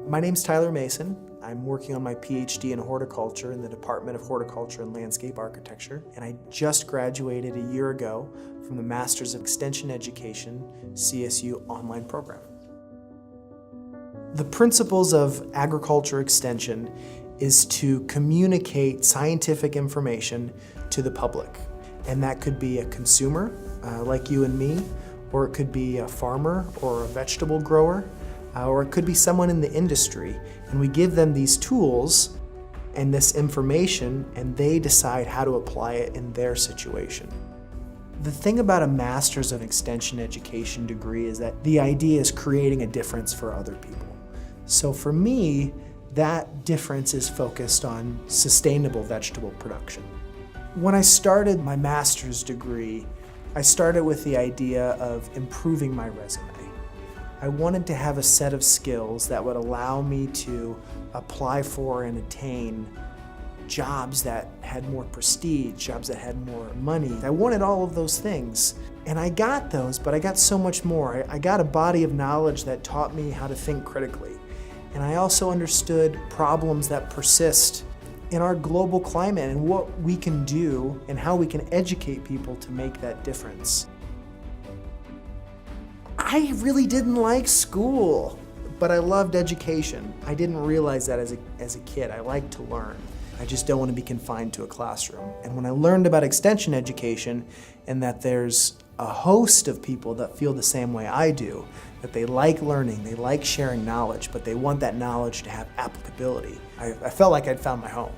My name's Tyler Mason. I'm working on my PhD in horticulture in the Department of Horticulture and Landscape Architecture, and I just graduated a year ago from the Masters of Extension Education CSU online program. The principles of agriculture extension is to communicate scientific information to the public, and that could be a consumer like you and me, or it could be a farmer or a vegetable grower, or it could be someone in the industry, and we give them these tools and this information and they decide how to apply it in their situation. The thing about a Master's of Extension Education degree is that the idea is creating a difference for other people. So for me, that difference is focused on sustainable vegetable production. When I started my master's degree, I started with the idea of improving my resume. I wanted to have a set of skills that would allow me to apply for and attain jobs that had more prestige, jobs that had more money. I wanted all of those things, and I got those, but I got so much more. I got a body of knowledge that taught me how to think critically, and I also understood problems that persist in our global climate and what we can do and how we can educate people to make that difference. I really didn't like school, but I loved education. I didn't realize that as a kid. I like to learn. I just don't want to be confined to a classroom. And when I learned about extension education and that there's a host of people that feel the same way I do, that they like learning, they like sharing knowledge, but they want that knowledge to have applicability, I felt like I'd found my home.